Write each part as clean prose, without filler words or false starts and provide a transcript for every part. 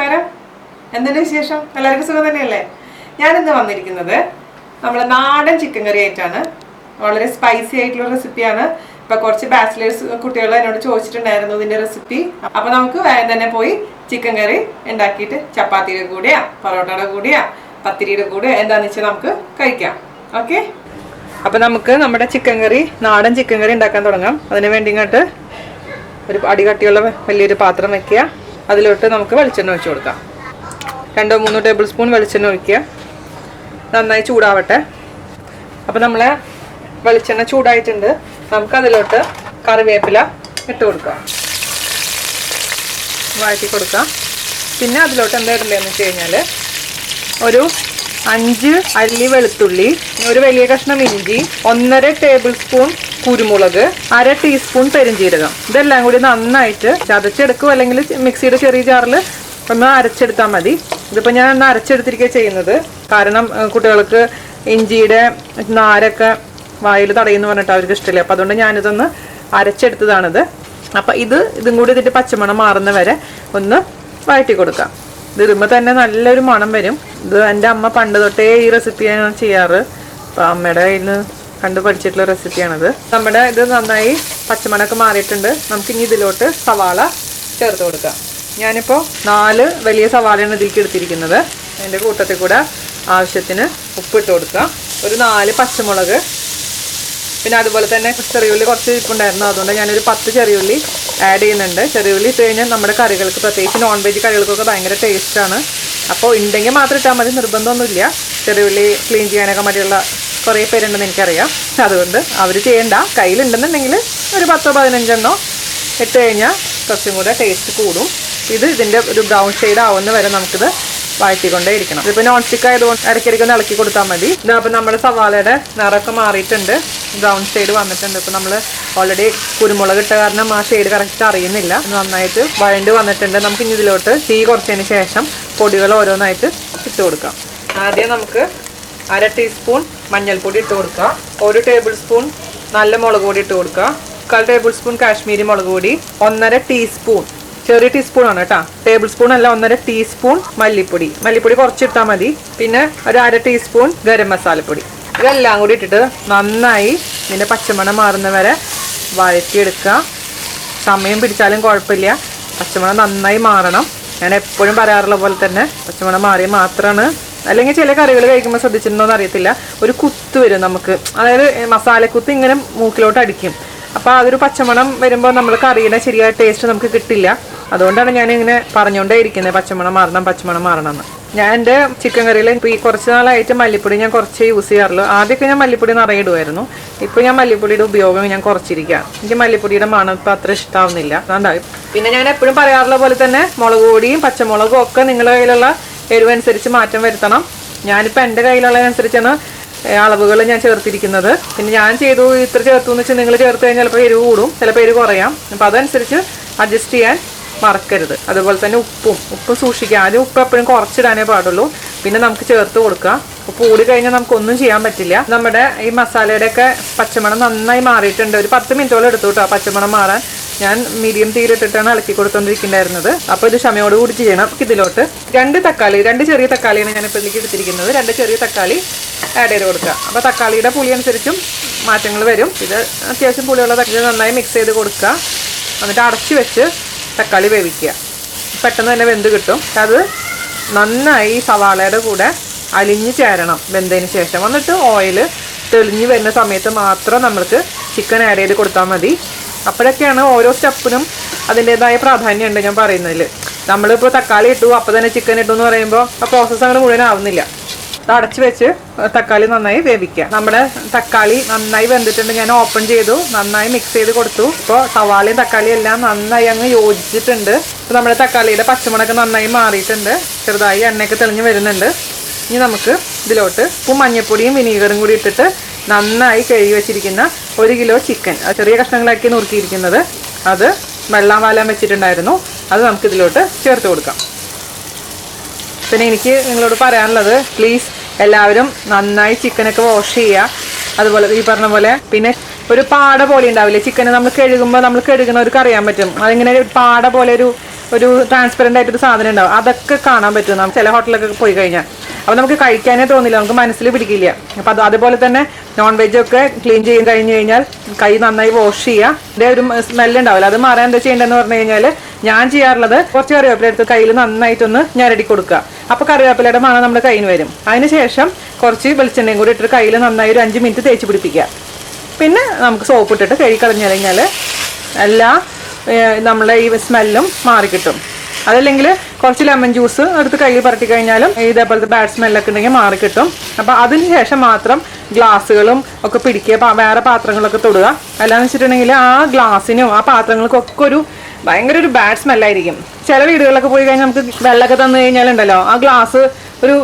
നമസ്കാരം. എന്തുണ്ട് വിശേഷം? എല്ലാവർക്കും സുഖം തന്നെയല്ലേ? ഞാനിന്ന് വന്നിരിക്കുന്നത് നമ്മുടെ നാടൻ ചിക്കൻ കറി ആയിട്ടാണ്. വളരെ സ്പൈസി ആയിട്ടുള്ള റെസിപ്പിയാണ്. ഇപ്പൊ കുറച്ച് ബാച്ചിലേഴ്സ് കുട്ടികൾ എന്നോട് ചോദിച്ചിട്ടുണ്ടായിരുന്നു ഇതിന്റെ റെസിപ്പി. അപ്പൊ നമുക്ക് വേഗം തന്നെ പോയി ചിക്കൻ കറി ഉണ്ടാക്കിയിട്ട് ചപ്പാത്തിയുടെ കൂടെയാ, പൊറോട്ടയുടെ കൂടെയാ, പത്തിരിയുടെ കൂടെ എന്താന്ന് വെച്ചാൽ നമുക്ക് കഴിക്കാം. ഓക്കെ, അപ്പൊ നമുക്ക് നമ്മുടെ ചിക്കൻ കറി, നാടൻ ചിക്കൻ കറി ഉണ്ടാക്കാൻ തുടങ്ങാം. അതിന് വേണ്ടി ഇങ്ങോട്ട് ഒരു അടികട്ടിയുള്ള വലിയൊരു പാത്രം വെക്കുക. അതിലോട്ട് നമുക്ക് വെളിച്ചെണ്ണ ഒഴിച്ചു കൊടുക്കാം. 2-3 ടേബിൾ സ്പൂൺ വെളിച്ചെണ്ണ ഒഴിക്കുക. നന്നായി ചൂടാവട്ടെ. അപ്പോൾ നമ്മളെ വെളിച്ചെണ്ണ ചൂടായിട്ടുണ്ട്. നമുക്ക് അതിലോട്ട് കറിവേപ്പില ഇട്ട് കൊടുക്കാം, വഴറ്റി കൊടുക്കാം. പിന്നെ അതിലോട്ട് എന്താ ഇടേണ്ടതെന്ന് വെച്ച് കഴിഞ്ഞാൽ ഒരു 5 അല്ലി വെളുത്തുള്ളി, ഒരു വലിയ കഷ്ണം ഇഞ്ചി, 1.5 ടേബിൾ സ്പൂൺ കുരുമുളക്, 1/2 ടീസ്പൂൺ പെരിഞ്ജീരകം. ഇതെല്ലാം കൂടി നന്നായിട്ട് ചതച്ചെടുക്കും, അല്ലെങ്കിൽ മിക്സിയുടെ ചെറിയ ജാറിൽ ഒന്ന് അരച്ചെടുത്താൽ മതി. ഇതിപ്പോൾ ഞാൻ ഒന്ന് അരച്ചെടുത്തിരിക്കുക ചെയ്യുന്നത്, കാരണം കുട്ടികൾക്ക് ഇഞ്ചിയുടെ നാരൊക്കെ വായിൽ തടയുമെന്ന് പറഞ്ഞിട്ട് അവർക്ക് ഇഷ്ടമില്ല. അപ്പോൾ അതുകൊണ്ട് ഞാനിതൊന്ന് അരച്ചെടുത്തതാണിത്. അപ്പം ഇതും കൂടി ഇതിൻ്റെ പച്ചമണം മാറുന്ന വരെ ഒന്ന് വഴറ്റി കൊടുക്കാം. ഇത് ഇടുമ്പോൾ തന്നെ നല്ലൊരു മണം വരും. ഇത് എൻ്റെ അമ്മ പണ്ട് തൊട്ടേ ഈ റെസിപ്പിയാണ് ചെയ്യാറ്. അപ്പം അമ്മയുടെ കയ്യിൽ നിന്ന് കണ്ടു പഠിച്ചിട്ടുള്ള റെസിപ്പിയാണിത്. നമ്മുടെ ഇത് നന്നായി പച്ചമണമൊക്കെ മാറിയിട്ടുണ്ട്. നമുക്കിനി ഇതിലോട്ട് സവാള ചേർത്ത് കൊടുക്കാം. ഞാനിപ്പോൾ 4 വലിയ സവാളയാണ് ഇതിലേക്ക് എടുത്തിരിക്കുന്നത്. അതിൻ്റെ കൂട്ടത്തിൽ കൂടെ ആവശ്യത്തിന് ഉപ്പിട്ട് കൊടുക്കാം. ഒരു 4 പച്ചമുളക്, പിന്നെ അതുപോലെ തന്നെ ചെറിയുള്ളി കുറച്ച് ഇരിപ്പുണ്ടായിരുന്നു, അതുകൊണ്ട് ഞാനൊരു 10 ചെറിയുള്ളി ആഡ് ചെയ്യുന്നുണ്ട്. ചെറിയുള്ളി ഇട്ട് കഴിഞ്ഞാൽ നമ്മുടെ കറികൾക്ക്, പ്രത്യേകിച്ച് നോൺ വെജ് കറികൾക്കൊക്കെ ഭയങ്കര ടേസ്റ്റാണ്. അപ്പോൾ ഉണ്ടെങ്കിൽ മാത്രം ഇട്ടാൽ മതി, നിർബന്ധമൊന്നുമില്ല. ചെറിയുള്ളി ക്ലീൻ ചെയ്യാനൊക്കെ മതിയുള്ള കുറേ പേരുണ്ടെന്ന് എനിക്കറിയാം. അതുകൊണ്ട് അവർ ചെയ്യേണ്ട. കയ്യിലുണ്ടെന്നുണ്ടെങ്കിൽ ഒരു 10-15 ഇട്ട് കഴിഞ്ഞാൽ കുറച്ചും കൂടെ ടേസ്റ്റ് കൂടും. ഇതിൻ്റെ ഒരു ബ്രൗൺ ഷെയ്ഡ് ആവുന്ന വരെ നമുക്കിത് വഴറ്റിക്കൊണ്ടേ ഇരിക്കണം. ഇതിപ്പോൾ നോൺ സ്റ്റിക്ക് ആയതുകൊണ്ട് ഇടയ്ക്കിടയ്ക്ക് ഒന്ന് ഇളക്കി കൊടുത്താൽ മതി. ഇതപ്പോൾ നമ്മുടെ സവാളയുടെ നിറമൊക്കെ മാറിയിട്ടുണ്ട്, ബ്രൗൺ ഷെയ്ഡ് വന്നിട്ടുണ്ട്. ഇപ്പോൾ നമ്മൾ ഓൾറെഡി കുരുമുളക് ഇട്ട കാരണം ആ ഷെയ്ഡ് കറക്റ്റ് അറിയുന്നില്ല. നന്നായിട്ട് വഴണ്ട് വന്നിട്ടുണ്ട്. നമുക്ക് ഇനി ഇതിലോട്ട് തീ കുറച്ചതിന് ശേഷം പൊടികൾ ഓരോന്നായിട്ട് ഇട്ട് കൊടുക്കാം. ആദ്യം നമുക്ക് 1/2 ടീസ്പൂൺ മഞ്ഞൾപ്പൊടി ഇട്ട് കൊടുക്കുക, 1 ടേബിൾ സ്പൂൺ നല്ല മുളക് പൊടി ഇട്ട് കൊടുക്കുക, 1/4 ടേബിൾ സ്പൂൺ കാശ്മീരി മുളക് പൊടി, 1.5 ടീസ്പൂൺ, ചെറിയ ടീസ്പൂൺ ആണ് കേട്ടോ, ടേബിൾ സ്പൂൺ അല്ല, 1.5 ടീസ്പൂൺ മല്ലിപ്പൊടി. മല്ലിപ്പൊടി കുറച്ചിട്ടാൽ മതി. പിന്നെ ഒരു 1/2 ടീസ്പൂൺ ഗരം മസാലപ്പൊടി. ഇതെല്ലാം കൂടി ഇട്ടിട്ട് നന്നായി ഇതിൻ്റെ പച്ചമണം മാറുന്ന വരെ വഴറ്റിയെടുക്കുക. സമയം പിടിച്ചാലും കുഴപ്പമില്ല, പച്ചമണം നന്നായി മാറണം. ഞാൻ എപ്പോഴും പറയാറുള്ള പോലെ തന്നെ പച്ചമണം മാറിയാൽ മാത്രമാണ്. അല്ലെങ്കിൽ ചില കറികൾ കഴിക്കുമ്പോൾ ശ്രദ്ധിച്ചിട്ടുണ്ടോയെന്ന് അറിയത്തില്ല, ഒരു കുത്ത് വരും നമുക്ക്, അതായത് മസാലക്കുത്ത് ഇങ്ങനെ മൂക്കിലോട്ട് അടിക്കും. അപ്പോൾ അതൊരു പച്ചമണം വരുമ്പോൾ നമ്മൾ കറിയുടെ ശരിയായ ടേസ്റ്റ് നമുക്ക് കിട്ടില്ല. അതുകൊണ്ടാണ് ഞാൻ ഇങ്ങനെ പറഞ്ഞുകൊണ്ടേ ഇരിക്കുന്നത്, പച്ചമണം മാറണം എന്ന്. ഞാൻ എൻ്റെ ചിക്കൻ കറിയിൽ ഇപ്പോൾ ഈ കുറച്ച് നാളായിട്ട് മല്ലിപ്പൊടി ഞാൻ കുറച്ച് യൂസ് ചെയ്യാറുള്ളൂ. ആദ്യമൊക്കെ ഞാൻ മല്ലിപ്പൊടി നിറയെ ഇടുമായിരുന്നു. ഇപ്പോൾ ഞാൻ മല്ലിപ്പൊടിയുടെ ഉപയോഗം ഞാൻ കുറച്ചിരിക്കുക. എനിക്ക് മല്ലിപ്പൊടിയുടെ മണം ഇപ്പോൾ അത്ര ഇഷ്ടമാവുന്നില്ല, അതുകൊണ്ടായി. പിന്നെ ഞാൻ എപ്പോഴും പറയാറുള്ള പോലെ തന്നെ മുളക് പൊടിയും പച്ചമുളകും ഒക്കെ നിങ്ങളുടെ കയ്യിലുള്ള എരിവനുസരിച്ച് മാറ്റം വരുത്തണം. ഞാനിപ്പോൾ എൻ്റെ കയ്യിലുള്ളതനുസരിച്ചാണ് അളവുകൾ ഞാൻ ചേർത്തിരിക്കുന്നത്. പിന്നെ ഞാൻ ചെയ്തു ഇത്ര ചേർത്തു എന്ന് വെച്ചാൽ നിങ്ങൾ ചേർത്ത് കഴിഞ്ഞാൽ ചിലപ്പോൾ എരിവ് കൂടും, ചിലപ്പോൾ എരിവ് കുറയാം. അപ്പോൾ അതനുസരിച്ച് അഡ്ജസ്റ്റ് ചെയ്യാൻ മറക്കരുത്. അതുപോലെ തന്നെ ഉപ്പ് സൂക്ഷിക്കുക. ആദ്യം ഉപ്പ് എപ്പോഴും കുറച്ചിടാനേ പാടുള്ളൂ, പിന്നെ നമുക്ക് ചേർത്ത് കൊടുക്കുക. ഉപ്പ് കൂടി കഴിഞ്ഞാൽ നമുക്കൊന്നും ചെയ്യാൻ പറ്റില്ല. നമ്മുടെ ഈ മസാലയുടെയൊക്കെ പച്ചമണം നന്നായി മാറിയിട്ടുണ്ട്. ഒരു 10 മിനിറ്റോളം എടുത്തു കേട്ടോ പച്ചമണം മാറാൻ. ഞാൻ മീഡിയം തീയിലിട്ടിട്ടാണ് ഇളക്കി കൊടുത്തോണ്ടിരിക്കുന്നുണ്ടായിരുന്നത്. അപ്പോൾ ഇത് ക്ഷമയോട് കൂടി ചെയ്യണം. ഇതിലോട്ട് 2 ചെറിയ തക്കാളിയാണ് ഞാനിപ്പോൾ ഇതിലേക്ക് എടുത്തിരിക്കുന്നത്. 2 ചെറിയ തക്കാളി ആഡ് ചെയ്ത് കൊടുക്കുക. അപ്പോൾ തക്കാളിയുടെ പുളി അനുസരിച്ചും മാറ്റങ്ങൾ വരും. ഇത് അത്യാവശ്യം പുളിയുള്ള തക്കാളി നന്നായി മിക്സ് ചെയ്ത് കൊടുക്കുക. എന്നിട്ട് അടച്ചു വെച്ച് തക്കാളി വേവിക്കുക. പെട്ടെന്ന് തന്നെ വെന്ത് കിട്ടും. അത് നന്നായി സവാളയുടെ കൂടെ അലിഞ്ഞ് ചേരണം വെന്തതിന് ശേഷം. എന്നിട്ട് ഓയിൽ തെളിഞ്ഞ് വരുന്ന സമയത്ത് മാത്രം നമ്മൾക്ക് ചിക്കൻ ആഡ് ചെയ്ത് കൊടുത്താൽ മതി. അപ്പോഴൊക്കെയാണ് ഓരോ സ്റ്റെപ്പിനും അതിൻ്റെതായ പ്രാധാന്യമുണ്ട് ഞാൻ പറയുന്നതിൽ. നമ്മളിപ്പോൾ തക്കാളി ഇട്ടു അപ്പോൾ തന്നെ ചിക്കൻ ഇട്ടു എന്ന് പറയുമ്പോൾ ആ പ്രോസസ്സ് അങ്ങനെ മുഴുവൻ ആവുന്നില്ല. അടച്ചു വെച്ച് തക്കാളി നന്നായി വേവിക്കുക. നമ്മുടെ തക്കാളി നന്നായി വെന്തിട്ടുണ്ട്. ഞാൻ ഓപ്പൺ ചെയ്തു, നന്നായി മിക്സ് ചെയ്ത് കൊടുത്തു. ഇപ്പോൾ സവാളയും തക്കാളിയും എല്ലാം നന്നായി അങ്ങ് യോജിച്ചിട്ടുണ്ട്. ഇപ്പോൾ നമ്മുടെ തക്കാളിയുടെ പച്ചമണമൊക്കെ നന്നായി മാറിയിട്ടുണ്ട്. ചെറുതായി എണ്ണയൊക്കെ തെളിഞ്ഞ് വരുന്നുണ്ട്. ഇനി നമുക്ക് ഇതിലോട്ട് ഉപ്പും മഞ്ഞൾപ്പൊടിയും വിനീഗറും കൂടി ഇട്ടിട്ട് നന്നായി കഴുകി വെച്ചിരിക്കുന്ന 1 കിലോ ചിക്കൻ, ചെറിയ കഷ്ണങ്ങളാക്കി നുറുക്കിയിരിക്കുന്നത്, അത് വെള്ളം വാലാൻ വെച്ചിട്ടുണ്ടായിരുന്നു, അത് നമുക്ക് ഇതിലോട്ട് ചേർത്ത് കൊടുക്കാം. പിന്നെ എനിക്ക് നിങ്ങളോട് പറയാനുള്ളത്, പ്ലീസ് എല്ലാവരും നന്നായി ചിക്കനൊക്കെ വാഷ് ചെയ്യുക. അതുപോലെ ഈ പറഞ്ഞ പോലെ പിന്നെ ഒരു പാട പോലെ ഉണ്ടാവില്ലേ ചിക്കന്, നമ്മൾ കഴുകുമ്പോൾ നമ്മൾ കഴുകുന്നവർക്ക് അറിയാൻ പറ്റും. അതിങ്ങനെ ഒരു പാട പോലെ ഒരു ഒരു ട്രാൻസ്പെറൻ്റ് ആയിട്ടൊരു സാധനം ഉണ്ടാവും, അതൊക്കെ കാണാൻ പറ്റും നമുക്ക് ചില ഹോട്ടലൊക്കെ പോയി കഴിഞ്ഞാൽ. അപ്പോൾ നമുക്ക് കഴിക്കാനേ തോന്നില്ല, നമുക്ക് മനസ്സിൽ പിടിക്കില്ല. അപ്പോൾ അതുപോലെ തന്നെ നോൺ വെജ് ഒക്കെ ക്ലീൻ ചെയ്ത് കഴിഞ്ഞ് കഴിഞ്ഞാൽ കൈ നന്നായി വാഷ് ചെയ്യുക. ഇതിൻ്റെ ഒരു സ്മെല്ല് ഉണ്ടാവില്ല, അത് മാറാൻ എന്താ ചെയ്യേണ്ടതെന്ന് പറഞ്ഞു കഴിഞ്ഞാൽ ഞാൻ ചെയ്യാറുള്ളത് കുറച്ച് കറിവേപ്പില എടുത്ത് കയ്യിൽ നന്നായിട്ടൊന്ന് ഞരടി കൊടുക്കുക. അപ്പോൾ കറിവേപ്പിലയുടെ മണം നമ്മുടെ കയ്യിൽ വരും. അതിനുശേഷം കുറച്ച് വെളിച്ചെണ്ണയും കൂടി ഇട്ടിട്ട് കയ്യിൽ നന്നായി ഒരു 5 മിനിറ്റ് തേച്ച് പിടിപ്പിക്കുക. പിന്നെ നമുക്ക് സോപ്പ് ഇട്ടിട്ട് കഴുകി കളഞ്ഞു കഴിഞ്ഞാൽ എല്ലാ നമ്മളെ ഈ സ്മെല്ലും മാറിക്കിട്ടും. അതല്ലെങ്കിൽ കുറച്ച് ലെമൺ ജ്യൂസ് എടുത്ത് കയ്യിൽ പരട്ടി കഴിഞ്ഞാലും ഇതേപോലത്തെ ബാഡ് സ്മെല്ലൊക്കെ ഉണ്ടെങ്കിൽ മാറിക്കിട്ടും. അപ്പോൾ അതിന് ശേഷം മാത്രം ഗ്ലാസ്സുകളും ഒക്കെ പിടിക്കുക, വേറെ പാത്രങ്ങളൊക്കെ തൊടുക. അല്ലാന്ന് വെച്ചിട്ടുണ്ടെങ്കിൽ ആ ഗ്ലാസ്സിനും ആ പാത്രങ്ങൾക്കൊക്കെ ഭയങ്കര ഒരു ബാഡ് സ്മെല്ലായിരിക്കും. ചില വീടുകളിലൊക്കെ പോയി കഴിഞ്ഞാൽ നമുക്ക് വെള്ളമൊക്കെ തന്നു കഴിഞ്ഞാലുണ്ടല്ലോ ആ ഗ്ലാസ് ഒരു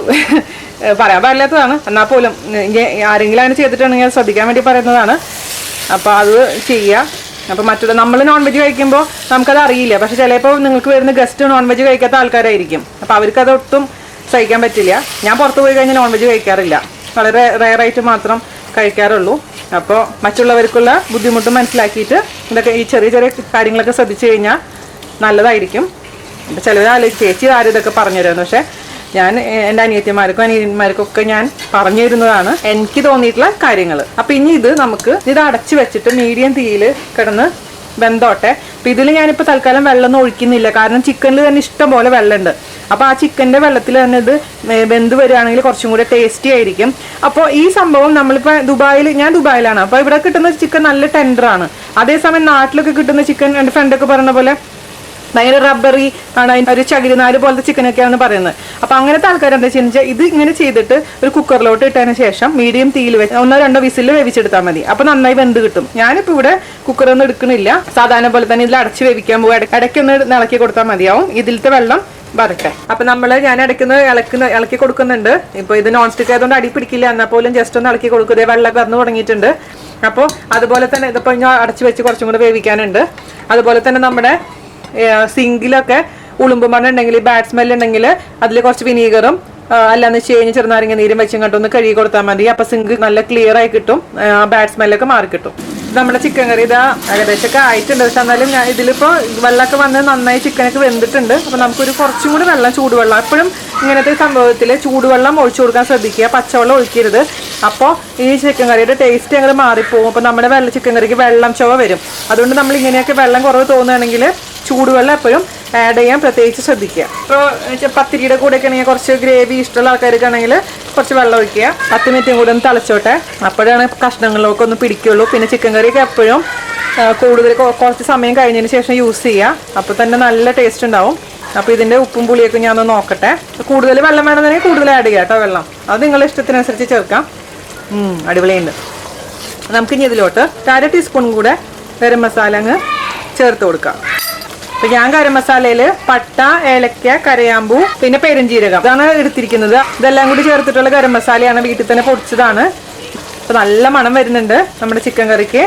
പറയാൻ പാടില്ലാത്തതാണ്, എന്നാൽ പോലും ആരെങ്കിലും അങ്ങനെ ചെയ്തിട്ടുണ്ടെങ്കിൽ ശ്രദ്ധിക്കാൻ വേണ്ടി പറയുന്നതാണ്. അപ്പോൾ അത് ചെയ്യുക. അപ്പോൾ മറ്റുള്ള നമ്മൾ നോൺ വെജ് കഴിക്കുമ്പോൾ നമുക്കത് അറിയില്ല, പക്ഷെ ചിലപ്പോൾ നിങ്ങൾക്ക് വരുന്ന ഗസ്റ്റ് നോൺ വെജ് കഴിക്കാത്ത ആൾക്കാരായിരിക്കും. അപ്പോൾ അവർക്കത് ഒട്ടും സഹിക്കാൻ പറ്റില്ല. ഞാൻ പുറത്ത് പോയി കഴിഞ്ഞാൽ നോൺ വെജ് കഴിക്കാറില്ല, വളരെ റെയറായിട്ട് മാത്രം കഴിക്കാറുള്ളൂ. അപ്പോൾ മറ്റുള്ളവർക്കുള്ള ബുദ്ധിമുട്ട് മനസ്സിലാക്കിയിട്ട് ഇതൊക്കെ ഈ ചെറിയ ചെറിയ കാര്യങ്ങളൊക്കെ ശ്രദ്ധിച്ചു കഴിഞ്ഞാൽ നല്ലതായിരിക്കും. അപ്പോൾ ചിലവർ ആലോചിച്ച് ചേച്ചി ആരും ഇതൊക്കെ പറഞ്ഞു തരുമെന്ന്, പക്ഷേ ഞാൻ എൻ്റെ അനിയത്തിമാർക്കും അനിയന്മാർക്കൊക്കെ ഞാൻ പറഞ്ഞു തരുന്നതാണ് എനിക്ക് തോന്നിയിട്ടുള്ള കാര്യങ്ങൾ. അപ്പം ഇനി ഇത് അടച്ചു വെച്ചിട്ട് മീഡിയം തീയിൽ കിടന്ന് വെന്തോട്ടെ. അപ്പം ഇതിൽ ഞാനിപ്പോൾ തൽക്കാലം വെള്ളമൊന്നും ഒഴിക്കുന്നില്ല, കാരണം ചിക്കനിൽ തന്നെ ഇഷ്ടം പോലെ വെള്ളമുണ്ട്. അപ്പോൾ ആ ചിക്കൻ്റെ വെള്ളത്തിൽ തന്നെ ഇത് വെന്ത് വരികയാണെങ്കിൽ കുറച്ചും കൂടെ ടേസ്റ്റി ആയിരിക്കും. അപ്പോൾ ഈ സംഭവം നമ്മളിപ്പോൾ ഞാൻ ദുബായിലാണ്, അപ്പോൾ ഇവിടെ കിട്ടുന്ന ചിക്കൻ നല്ല ടെൻഡറാണ്. അതേസമയം നാട്ടിലൊക്കെ കിട്ടുന്ന ചിക്കൻ എൻ്റെ ഫ്രണ്ടൊക്കെ പറഞ്ഞ പോലെ ഭയങ്കര റബ്ബറി ആണ്, ഒരു ചകിരിനാല് പോലത്തെ ചിക്കനൊക്കെയാണ് പറയുന്നത്. അപ്പോൾ അങ്ങനത്തെ ആൾക്കാർ എന്താ വെച്ചാൽ ഇത് ഇങ്ങനെ ചെയ്തിട്ട് ഒരു കുക്കറിലോട്ട് ഇട്ടതിന് ശേഷം മീഡിയം തീയിൽ വെച്ച് 1-2 വിസിൽ വേവിച്ചെടുത്താൽ മതി. അപ്പോൾ നന്നായി വെന്ത് കിട്ടും. ഞാനിപ്പോൾ ഇവിടെ കുക്കറൊന്നും എടുക്കണില്ല, സാധാരണ പോലെ തന്നെ ഇതിൽ അടച്ച് വേവിക്കാൻ പോകും. ഇടയ്ക്കൊന്ന് ഇളക്കി കൊടുത്താൽ മതിയാവും, ഇതിലത്തെ വെള്ളം വരട്ടെ. അപ്പം ഞാൻ ഇളക്കി കൊടുക്കുന്നുണ്ട്. ഇപ്പോൾ ഇത് നോൺ സ്റ്റിക്ക് ആയതുകൊണ്ട് അടി പിടിക്കില്ല, എന്നാൽ പോലും ജസ്റ്റ് ഒന്ന് ഇളക്കി കൊടുക്കുക. വെള്ളം വന്നു തുടങ്ങിയിട്ടുണ്ട്. അപ്പോൾ അതുപോലെ തന്നെ ഇതിപ്പോൾ ഞാൻ അടച്ച് വെച്ച് കുറച്ചും കൂടെ വേവിക്കാനുണ്ട്. അതുപോലെ തന്നെ നമ്മുടെ സിങ്കിലൊക്കെ ഉളുമ്പ് മണ്ണ് ഉണ്ടെങ്കിൽ, ബാഡ് സ്മെല്ല് ഉണ്ടെങ്കിൽ അതിൽ കുറച്ച് വിനീഗറും അല്ലാന്ന് വെച്ച് കഴിഞ്ഞാൽ ചെറുനാരങ്ങ നീരും വെച്ചും കണ്ടൊന്ന് കഴുകി കൊടുത്താൽ മതി. അപ്പോൾ സിങ്ക് നല്ല ക്ലിയർ ആയി കിട്ടും, ബാഡ് സ്മെല്ലൊക്കെ മാറി കിട്ടും. നമ്മുടെ ചിക്കൻ കറി ഇതാ ഏകദേശമൊക്കെ ആയിട്ടുണ്ട്. പക്ഷെ എന്നാലും ഞാൻ ഇതിലിപ്പോൾ വെള്ളമൊക്കെ വന്ന് നന്നായി ചിക്കനൊക്കെ വെന്തിട്ടുണ്ട്. അപ്പോൾ നമുക്കൊരു കുറച്ചും കൂടി ചൂടുവെള്ളം, എപ്പോഴും ഇങ്ങനത്തെ സംഭവത്തിൽ ചൂടുവെള്ളം ഒഴിച്ചു കൊടുക്കാൻ ശ്രദ്ധിക്കുക, പച്ചവെള്ളം ഒഴിക്കരുത്. അപ്പോൾ ഈ ചിക്കൻ കറിയുടെ ടേസ്റ്റ് അങ്ങനെ മാറിപ്പോകും. അപ്പോൾ നമ്മുടെ ചിക്കൻ കറിക്ക് വെള്ളം ചുവ വരും. അതുകൊണ്ട് നമ്മൾ ഇങ്ങനെയൊക്കെ വെള്ളം കുറവ് തോന്നുകയാണെങ്കിൽ ചൂടുവെള്ളം എപ്പോഴും ആഡ് ചെയ്യാൻ പ്രത്യേകിച്ച് ശ്രദ്ധിക്കുക. ഇപ്പോൾ പത്തിരിയുടെ കൂടെയൊക്കെ ആണെങ്കിൽ കുറച്ച് ഗ്രേവി ഇഷ്ടമുള്ള ആൾക്കാർക്ക് ആണെങ്കിൽ കുറച്ച് വെള്ളം ഒഴിക്കുക. 10 മിനിറ്റും കൂടെ ഒന്ന് തിളച്ചോട്ടെ, അപ്പോഴാണ് കഷ്ണങ്ങളിലൊക്കെ ഒന്ന് പിടിക്കുള്ളൂ. പിന്നെ ചിക്കൻ കറിയൊക്കെ എപ്പോഴും കൂടുതൽ കുറച്ച് സമയം കഴിഞ്ഞതിന് ശേഷം യൂസ് ചെയ്യുക, അപ്പോൾ തന്നെ നല്ല ടേസ്റ്റ് ഉണ്ടാവും. അപ്പോൾ ഇതിൻ്റെ ഉപ്പും പുളിയൊക്കെ ഞാനൊന്ന് നോക്കട്ടെ. കൂടുതൽ വെള്ളം വേണമെന്നുണ്ടെങ്കിൽ കൂടുതൽ ആഡ് ചെയ്യാം കേട്ടോ. വെള്ളം അത് നിങ്ങളുടെ ഇഷ്ടത്തിനനുസരിച്ച് ചേർക്കാം. അടിപൊളിയുണ്ട്. നമുക്കിനി ഇതിലോട്ട് 1/2 ടീസ്പൂൺ കൂടെ ഗരം മസാല അങ്ങ് ചേർത്ത് കൊടുക്കാം. അപ്പോൾ ഞാൻ ഗരം മസാലയിൽ പട്ട, ഏലക്ക, കരയാമ്പൂ, പിന്നെ പെരുംജീരകം ഇതാണ് എടുത്തിരിക്കുന്നത്. ഇതെല്ലാം കൂടി ചേർത്തിട്ടുള്ള ഗരം മസാലയാണ്, വീട്ടിൽ തന്നെ പൊടിച്ചതാണ്. അപ്പോൾ നല്ല മണം വരുന്നുണ്ട് നമ്മുടെ ചിക്കൻ കറിക്ക്.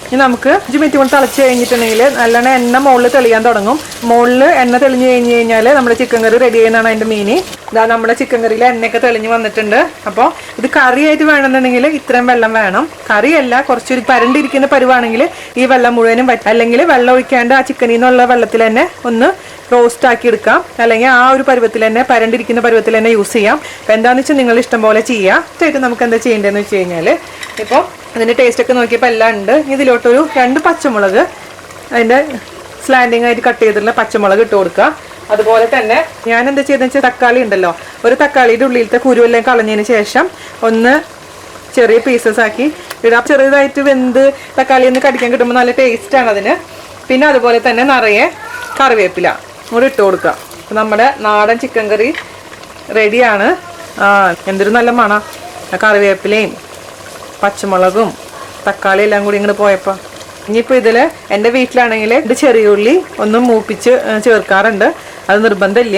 ഇനി നമുക്ക് 5 മിനിറ്റ് കൊണ്ട് തിളച്ച് കഴിഞ്ഞിട്ടുണ്ടെങ്കിൽ നല്ലോണം എണ്ണ മുകളിൽ തെളിയാൻ തുടങ്ങും. മുകളിൽ എണ്ണ തെളിഞ്ഞ് കഴിഞ്ഞ് കഴിഞ്ഞാൽ നമ്മുടെ ചിക്കൻ കറി റെഡി ചെയ്യുന്നതാണ് അതിൻ്റെ മീനി. ഇതാ നമ്മുടെ ചിക്കൻ കറിയിൽ എണ്ണയൊക്കെ തെളിഞ്ഞ് വന്നിട്ടുണ്ട്. അപ്പോൾ ഇത് കറിയായിട്ട് വേണമെന്നുണ്ടെങ്കിൽ ഇത്രയും വെള്ളം വേണം. കറിയല്ല, കുറച്ചൊരു പരണ്ടിരിക്കുന്ന പരുവാണെങ്കിൽ ഈ വെള്ളം മുഴുവനും അല്ലെങ്കിൽ വെള്ളം ഒഴിക്കാണ്ട് ആ ചിക്കനിൽ നിന്നുള്ള വെള്ളത്തിൽ തന്നെ ഒന്ന് റോസ്റ്റ് ആക്കി എടുക്കാം, അല്ലെങ്കിൽ ആ ഒരു പരുവത്തിൽ തന്നെ പരണ്ടിരിക്കുന്ന പരുവത്തിൽ തന്നെ യൂസ് ചെയ്യാം. അപ്പോൾ എന്താണെന്ന് വെച്ചാൽ നിങ്ങൾ ഇഷ്ടം പോലെ ചെയ്യാം. ആയിട്ട് നമുക്ക് എന്താ ചെയ്യേണ്ടതെന്ന് വെച്ച് കഴിഞ്ഞാൽ ഇപ്പോൾ അതിൻ്റെ ടേസ്റ്റൊക്കെ നോക്കിയപ്പോൾ എല്ലാം ഉണ്ട്. ഇതിലോട്ടൊരു 2 പച്ചമുളക് അതിൻ്റെ സ്ലാൻഡിങ് ആയിട്ട് കട്ട് ചെയ്തിട്ടുള്ള പച്ചമുളക് ഇട്ട് കൊടുക്കുക. അതുപോലെ തന്നെ ഞാൻ എന്താ ചെയ്തതെന്ന് വെച്ചാൽ തക്കാളി ഉണ്ടല്ലോ, ഒരു തക്കാളിയുടെ ഉള്ളിലത്തെ കുരുവെല്ലാം കളഞ്ഞതിന് ശേഷം ഒന്ന് ചെറിയ പീസസ് ആക്കി ഇടാം. ചെറുതായിട്ട് വെന്ത് തക്കാളി ഒന്ന് കടിക്കാൻ കിട്ടുമ്പോൾ നല്ല ടേസ്റ്റാണ് അതിന്. പിന്നെ അതുപോലെ തന്നെ നിറയെ കറിവേപ്പില കൂടെ ഇട്ട് കൊടുക്കുക. അപ്പോൾ നമ്മുടെ നാടൻ ചിക്കൻ കറി റെഡിയാണ്. എന്തൊരു നല്ല മണം, കറിവേപ്പിലയും പച്ചമുളകും തക്കാളി എല്ലാം കൂടി ഇങ്ങോട്ട് പോയപ്പോൾ. ഇനിയിപ്പോൾ ഇതിൽ എൻ്റെ വീട്ടിലാണെങ്കിൽ എൻ്റെ ചെറിയ ഉള്ളി ഒന്ന് മൂപ്പിച്ച് ചേർക്കാറുണ്ട്, അത് നിർബന്ധമില്ല.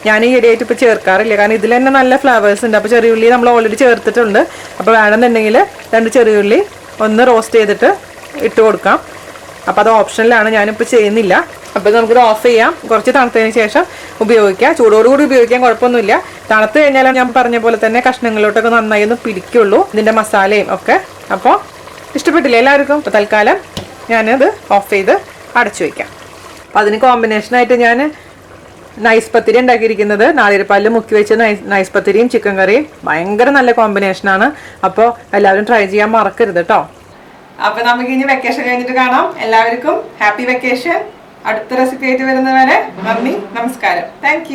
ഞാൻ ഈ ഇടയായിട്ട് ഇപ്പോൾ ചേർക്കാറില്ല, കാരണം ഇതിൽ തന്നെ നല്ല ഫ്ലേവേഴ്സ് ഉണ്ട്. അപ്പോൾ ചെറിയ ഉള്ളി നമ്മൾ ഓൾറെഡി ചേർത്തിട്ടുണ്ട്. അപ്പോൾ വേണമെന്നുണ്ടെങ്കിൽ 2 ചെറിയ ഉള്ളി ഒന്ന് റോസ്റ്റ് ചെയ്തിട്ട് ഇട്ട് കൊടുക്കാം. അപ്പോൾ അത് ഓപ്ഷനിലാണ്, ഞാനിപ്പോൾ ചെയ്യുന്നില്ല. അപ്പോൾ നമുക്കിത് ഓഫ് ചെയ്യാം, കുറച്ച് തണുത്തതിന് ശേഷം ഉപയോഗിക്കാം. ചൂടോടുകൂടി ഉപയോഗിക്കാൻ കുഴപ്പമൊന്നുമില്ല. തണുത്ത് കഴിഞ്ഞാൽ ഞാൻ പറഞ്ഞ പോലെ തന്നെ കഷ്ണങ്ങളിലോട്ടൊക്കെ നന്നായി ഒന്ന് പിടിക്കുള്ളൂ, ഇതിൻ്റെ മസാലയും ഒക്കെ. അപ്പോൾ ഇഷ്ടപ്പെട്ടില്ല എല്ലാവർക്കും. അപ്പോൾ തൽക്കാലം ഞാനത് ഓഫ് ചെയ്ത് അടച്ചു വയ്ക്കാം. അപ്പം അതിന് കോമ്പിനേഷനായിട്ട് ഞാൻ നൈസ് പത്തിരി ഉണ്ടാക്കിയിരിക്കുന്നത്. നാളികേരപ്പാലിൽ മുക്കി വെച്ച നൈസ് പത്തിരിയും ചിക്കൻ കറിയും ഭയങ്കര നല്ല കോമ്പിനേഷനാണ്. അപ്പോൾ എല്ലാവരും ട്രൈ ചെയ്യാൻ മറക്കരുത് കേട്ടോ. അപ്പോൾ നമുക്ക് ഇനി വെക്കേഷൻ കഴിഞ്ഞിട്ട് കാണാം. എല്ലാവർക്കും ഹാപ്പി വെക്കേഷൻ. അടുത്ത റെസിപ്പി ആയിട്ട് വരുന്നവരെ നന്ദി, നമസ്കാരം. താങ്ക്